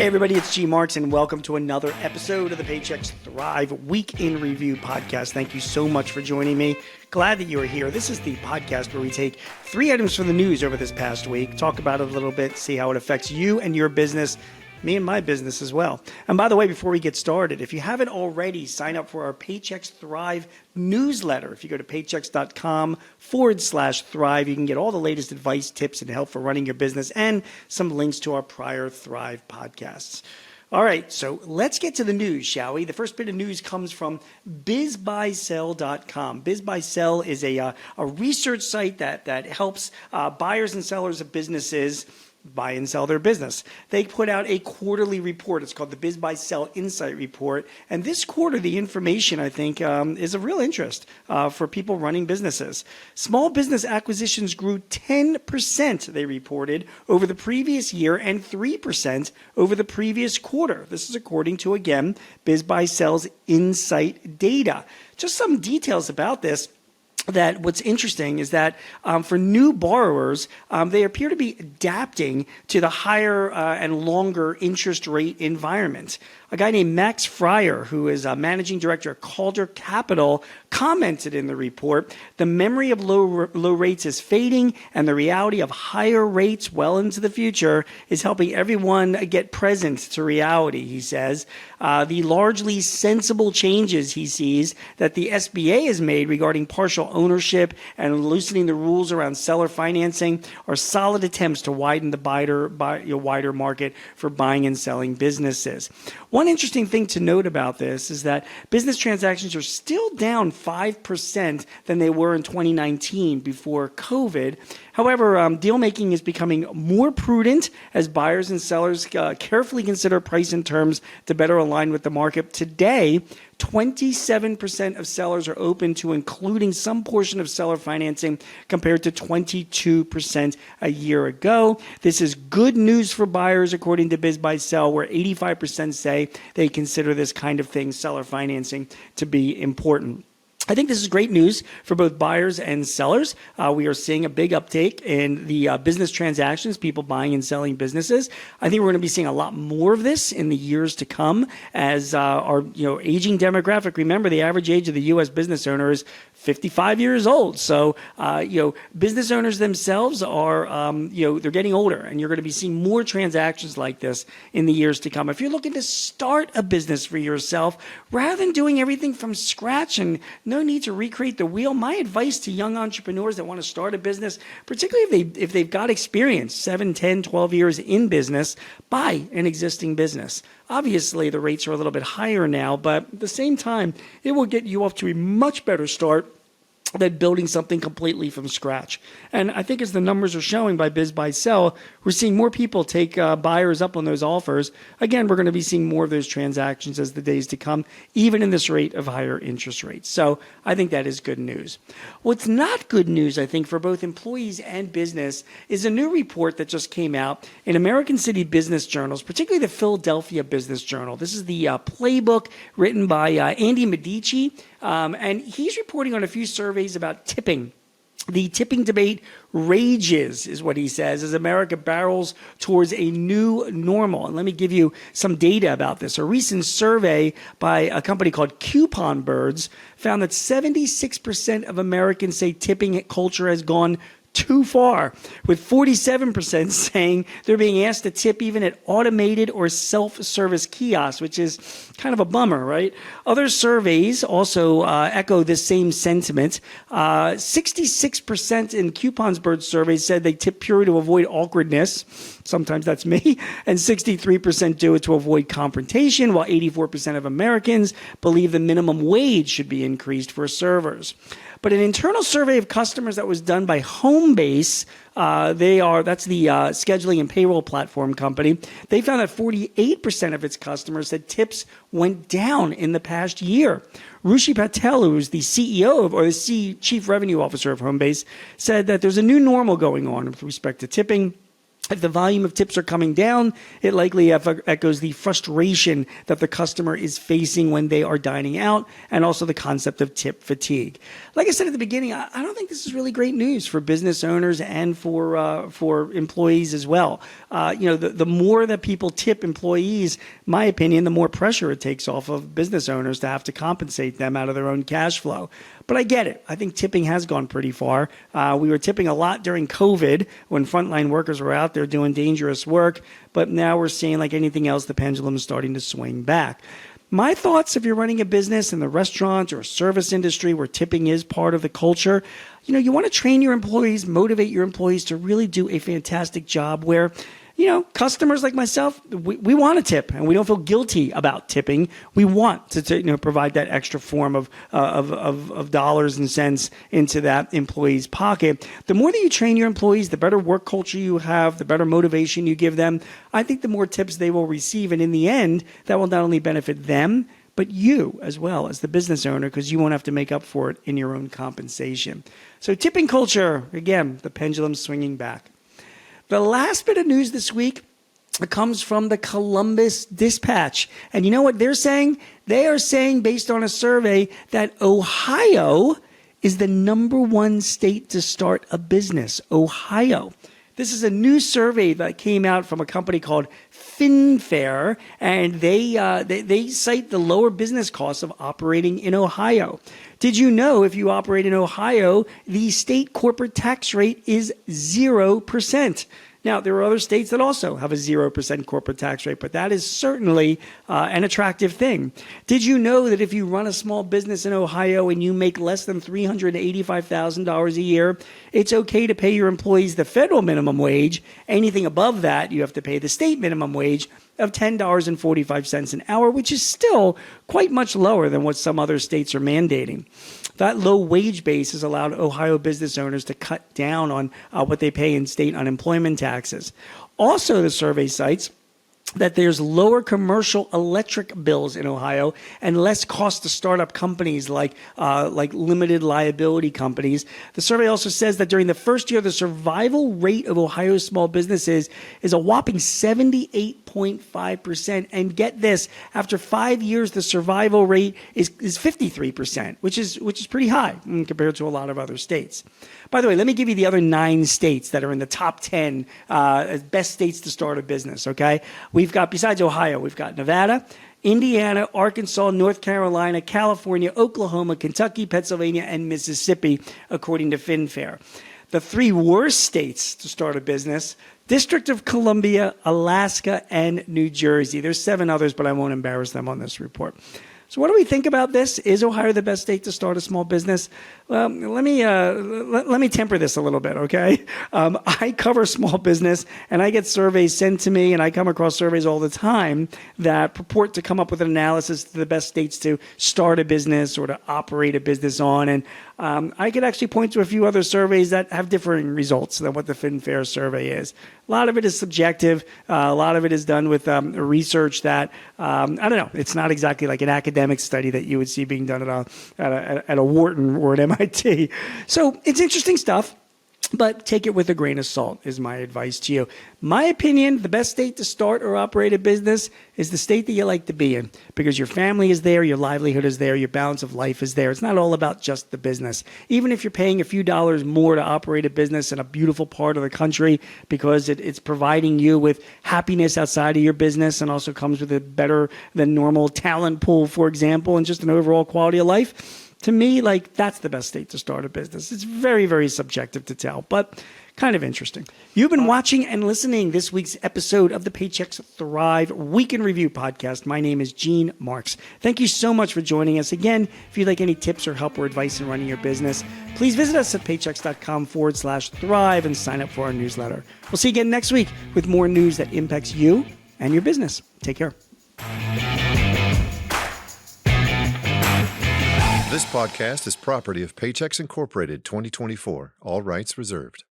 Hey everybody, it's G Marks and welcome to another episode of the Paychex Thrive Week in Review podcast. Thank you so much for joining me. Glad that you are here. This is the podcast where we take 3 items from the news over this past week, talk about it a little bit, see how it affects you and your business, me and my business as well. And by the way, before we get started, if you haven't already, sign up for our Paychex Thrive newsletter. If you go to paychex.com/thrive, you can get all the latest advice, tips, and help for running your business and some links to our prior Thrive podcasts. All right, so let's get to the news, shall we? The first bit of news comes from bizbuysell.com. BizBuySell is a research site that helps buyers and sellers of businesses buy and sell their business. They put out a quarterly report. It's called the BizBuySell Insight Report. And this quarter, the information, I think, is of real interest for people running businesses. Small business acquisitions grew 10%, they reported, over the previous year and 3% over the previous quarter. This is according to, again, BizBuySell's Insight data. Just some details about this. That what's interesting is that for new borrowers, they appear to be adapting to the higher and longer interest rate environment. A guy named Max Fryer, who is a managing director at Calder Capital, commented in the report, the memory of low rates is fading and the reality of higher rates well into the future is helping everyone get present to reality, he says. The largely sensible changes he sees that the SBA has made regarding partial ownership and loosening the rules around seller financing are solid attempts to widen the wider market for buying and selling businesses. One interesting thing to note about this is that business transactions are still down 5% than they were in 2019 before COVID. However, deal making is becoming more prudent as buyers and sellers carefully consider price and terms to better align with the market. Today, 27% of sellers are open to including some portion of seller financing compared to 22% a year ago. This is good news for buyers, according to BizBuySell, where 85% say they consider this kind of thing, seller financing, to be important. I think this is great news for both buyers and sellers. We are seeing a big uptake in the business transactions, people buying and selling businesses. I think we're going to be seeing a lot more of this in the years to come as our aging demographic. Remember, the average age of the U.S. business owner is 55 years old. So, business owners themselves are, they're getting older, and you're going to be seeing more transactions like this in the years to come. If you're looking to start a business for yourself, rather than doing everything from scratch and no need to recreate the wheel, my advice to young entrepreneurs that want to start a business, particularly if they've got experience, 7, 10, 12 years in business, buy an existing business. Obviously, the rates are a little bit higher now, but at the same time, it will get you off to a much better start than building something completely from scratch. And I think as the numbers are showing by BizBuySell, we're seeing more people take buyers up on those offers. Again, we're going to be seeing more of those transactions as the days to come, even in this rate of higher interest rates. So I think that is good news. What's not good news, I think, for both employees and business is a new report that just came out in American City Business Journals, particularly the Philadelphia Business Journal. This is the playbook written by Andy Medici, and he's reporting on a few surveys about tipping. The tipping debate rages, is what he says, as America barrels towards a new normal. And let me give you some data about this. A recent survey by a company called Coupon Birds found that 76% of Americans say tipping culture has gone too far, with 47% saying they're being asked to tip even at automated or self-service kiosks, which is kind of a bummer, right? Other surveys also echo this same sentiment. 66% in Coupon Birds surveys said they tip purely to avoid awkwardness. Sometimes that's me. And 63% do it to avoid confrontation, while 84% of Americans believe the minimum wage should be increased for servers. But an internal survey of customers that was done by Homebase, that's the scheduling and payroll platform company, they found that 48% of its customers said tips went down in the past year. Rushi Patel, who is the CEO or the Chief Revenue Officer of Homebase, said that there's a new normal going on with respect to tipping. If the volume of tips are coming down, it likely echoes the frustration that the customer is facing when they are dining out, and also the concept of tip fatigue. Like I said at the beginning, I don't think this is really great news for business owners and for employees as well. The more that people tip employees, my opinion, the more pressure it takes off of business owners to have to compensate them out of their own cash flow. But I get it. I think tipping has gone pretty far. We were tipping a lot during COVID when frontline workers were out there doing dangerous work. But now we're seeing, like anything else, the pendulum is starting to swing back. My thoughts, if you're running a business in the restaurant or service industry where tipping is part of the culture, you want to train your employees, motivate your employees to really do a fantastic job where customers like myself, we want to tip, and we don't feel guilty about tipping. We want to provide that extra form of dollars and cents into that employee's pocket. The more that you train your employees, the better work culture you have, the better motivation you give them. I think the more tips they will receive, and in the end, that will not only benefit them, but you as well as the business owner, because you won't have to make up for it in your own compensation. So tipping culture, again, the pendulum swinging back. The last bit of news this week comes from the Columbus Dispatch. And you know what they're saying? They are saying, based on a survey, that Ohio is the #1 state to start a business. Ohio. This is a new survey that came out from a company called FinFair, and they cite the lower business costs of operating in Ohio. Did you know if you operate in Ohio, the state corporate tax rate is 0%? Now, there are other states that also have a 0% corporate tax rate, but that is certainly an attractive thing. Did you know that if you run a small business in Ohio and you make less than $385,000 a year, it's okay to pay your employees the federal minimum wage? Anything above that, you have to pay the state minimum wage of $10.45 an hour, which is still quite much lower than what some other states are mandating. That low wage base has allowed Ohio business owners to cut down on what they pay in state unemployment taxes. Also, the survey cites that there's lower commercial electric bills in Ohio and less cost to startup companies like limited liability companies. The survey also says that during the first year, the survival rate of Ohio's small businesses is a whopping 78.5%. And get this, after 5 years, the survival rate is 53%, which is pretty high compared to a lot of other states. By the way, let me give you the other 9 states that are in the top 10 best states to start a business, okay? We've got, besides Ohio, we've got Nevada, Indiana, Arkansas, North Carolina, California, Oklahoma, Kentucky, Pennsylvania, and Mississippi, according to FinFair. The 3 worst states to start a business: District of Columbia, Alaska, and New Jersey. There's 7 others, but I won't embarrass them on this report. So what do we think about this? Is Ohio the best state to start a small business? Well, let me temper this a little bit, okay? I cover small business, and I get surveys sent to me, and I come across surveys all the time that purport to come up with an analysis to the best states to start a business or to operate a business on. And I could actually point to a few other surveys that have differing results than what the FinFair survey is. A lot of it is subjective. A lot of it is done with research that, I don't know, it's not exactly like an academic study that you would see being done at a Wharton or an MIT. So it's interesting stuff, but take it with a grain of salt is my advice to you. My opinion, the best state to start or operate a business is the state that you like to be in, because your family is there, your livelihood is there, your balance of life is there. It's not all about just the business. Even if you're paying a few dollars more to operate a business in a beautiful part of the country because it's providing you with happiness outside of your business and also comes with a better than normal talent pool, for example, and just an overall quality of life. To me, that's the best state to start a business. It's very, very subjective to tell, but kind of interesting. You've been watching and listening this week's episode of the Paychex Thrive Week in Review podcast. My name is Gene Marks. Thank you so much for joining us. Again, if you'd like any tips or help or advice in running your business, please visit us at paychex.com/thrive and sign up for our newsletter. We'll see you again next week with more news that impacts you and your business. Take care. This podcast is property of Paychex Incorporated 2024. All rights reserved.